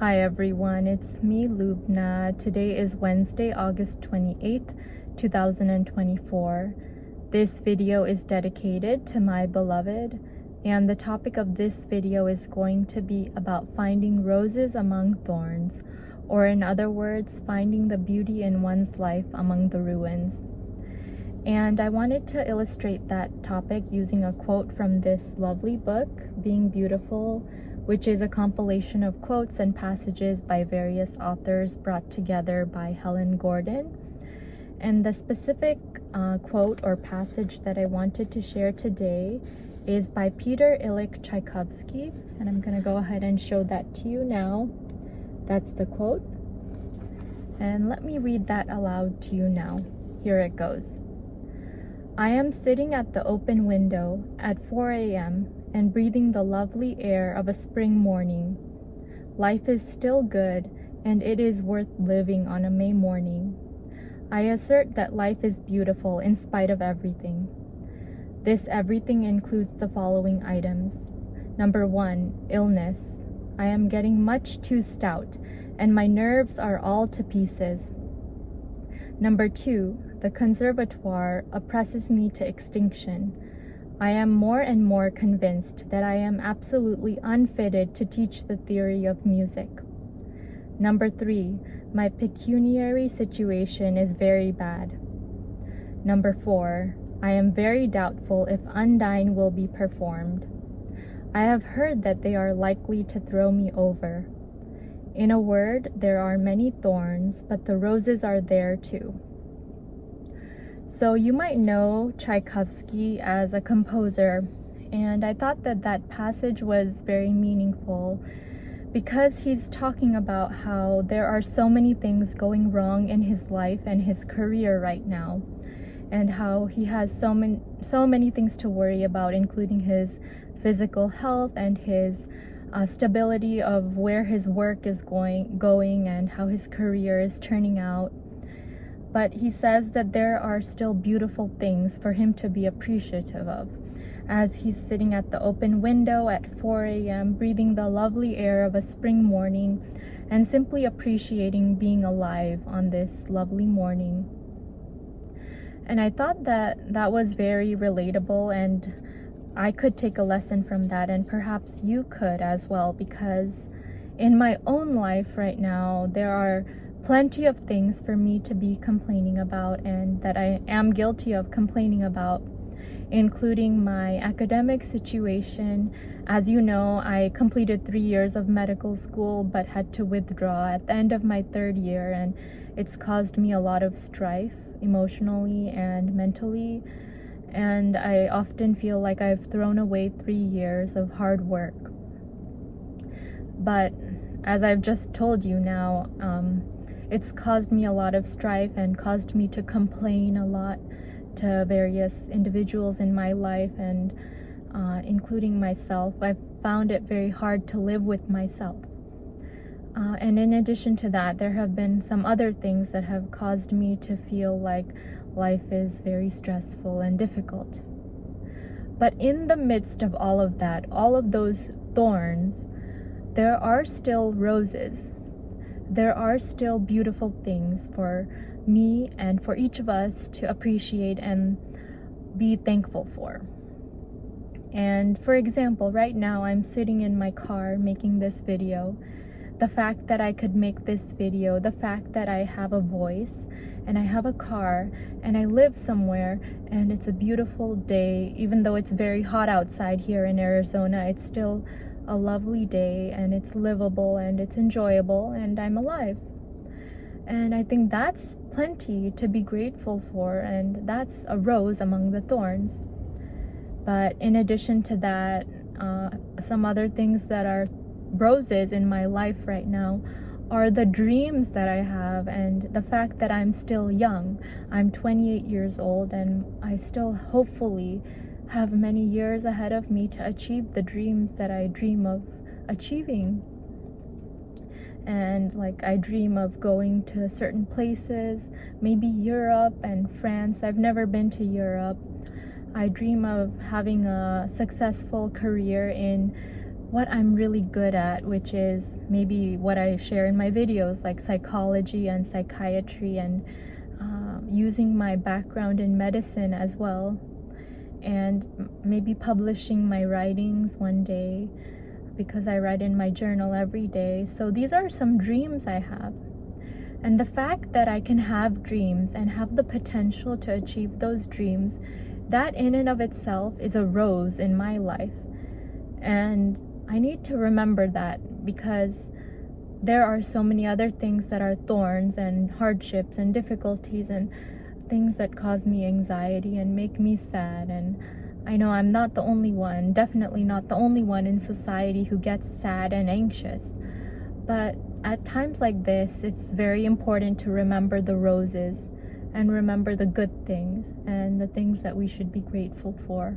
Hi everyone, it's me Lubna. Today is Wednesday, August 28th, 2024. This video is dedicated to my beloved, and the topic of this video is going to be about finding roses among thorns, or in other words, finding the beauty in one's life among the ruins. And I wanted to illustrate that topic using a quote from this lovely book, Being Beautiful, which is a compilation of quotes and passages by various authors brought together by Helen Gordon. And the specific quote or passage that I wanted to share today is by Peter Ilich Tchaikovsky, and I'm going to go ahead and show that to you now. That's the quote. And let me read that aloud to you now. Here it goes. I am sitting at the open window at 4 a.m. and breathing the lovely air of a spring morning. Life is still good, and it is worth living on a May morning. I assert that life is beautiful in spite of everything. This everything includes the following items. Number 1, illness. I am getting much too stout, and my nerves are all to pieces. Number 2, the conservatoire oppresses me to extinction. I am more and more convinced that I am absolutely unfitted to teach the theory of music. Number 3, my pecuniary situation is very bad. Number 4, I am very doubtful if Undine will be performed. I have heard that they are likely to throw me over. In a word, there are many thorns, but the roses are there too. So you might know Tchaikovsky as a composer, and I thought that that passage was very meaningful because he's talking about how there are so many things going wrong in his life and his career right now, and how he has so many things to worry about, including his physical health and his stability of where his work is going and how his career is turning out. But he says that there are still beautiful things for him to be appreciative of, as he's sitting at the open window at 4 a.m., breathing the lovely air of a spring morning, and simply appreciating being alive on this lovely morning. And I thought that that was very relatable, and I could take a lesson from that, and perhaps you could as well, because in my own life right now, there are plenty of things for me to be complaining about and that I am guilty of complaining about, including my academic situation. As you know, I completed 3 years of medical school but had to withdraw at the end of my 3rd year, and it's caused me a lot of strife emotionally and mentally, and I often feel like I've thrown away 3 years of hard work. But as I've just told you now, it's caused me a lot of strife and caused me to complain a lot to various individuals in my life, and including myself. I've found it very hard to live with myself. And in addition to that, there have been some other things that have caused me to feel like life is very stressful and difficult. But in the midst of all of that, all of those thorns, there are still roses. There are still beautiful things for me and for each of us to appreciate and be thankful for. And for example, right now I'm sitting in my car making this video. The fact that I could make this video, the fact that I have a voice and I have a car and I live somewhere and it's a beautiful day, even though it's very hot outside here in Arizona, it's still a lovely day and it's livable and it's enjoyable and I'm alive. And I think that's plenty to be grateful for, and that's a rose among the thorns. But in addition to that, some other things that are roses in my life right now are the dreams that I have and the fact that I'm still young. I'm 28 years old and I still hopefully have many years ahead of me to achieve the dreams that I dream of achieving. And like, I dream of going to certain places, maybe Europe and France. I've never been to Europe. I dream of having a successful career in what I'm really good at, which is maybe what I share in my videos, like psychology and psychiatry, and using my background in medicine as well, and maybe publishing my writings one day, because I write in my journal every day. So these are some dreams I have. And the fact that I can have dreams and have the potential to achieve those dreams, that in and of itself is a rose in my life. And I need to remember that, because there are so many other things that are thorns and hardships and difficulties and things that cause me anxiety and make me sad. And I know I'm not the only one, definitely not the only one in society who gets sad and anxious. But at times like this, it's very important to remember the roses and remember the good things and the things that we should be grateful for.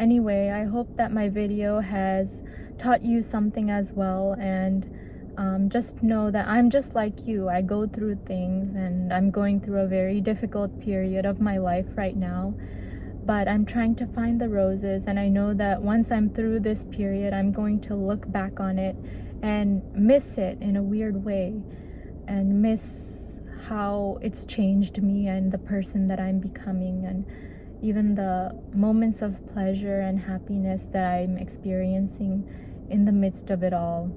Anyway, I hope that my video has taught you something as well, and just know that I'm just like you. I go through things, and I'm going through a very difficult period of my life right now, but I'm trying to find the roses, and I know that once I'm through this period, I'm going to look back on it and miss it in a weird way, and miss how it's changed me and the person that I'm becoming, and even the moments of pleasure and happiness that I'm experiencing in the midst of it all.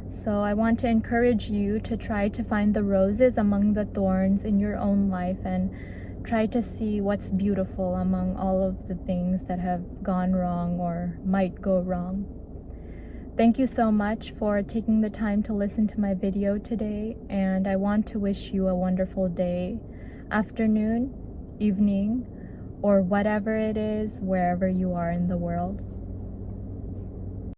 So I want to encourage you to try to find the roses among the thorns in your own life, and try to see what's beautiful among all of the things that have gone wrong or might go wrong. Thank you so much for taking the time to listen to my video today, and I want to wish you a wonderful day, afternoon, evening, or whatever it is, wherever you are in the world.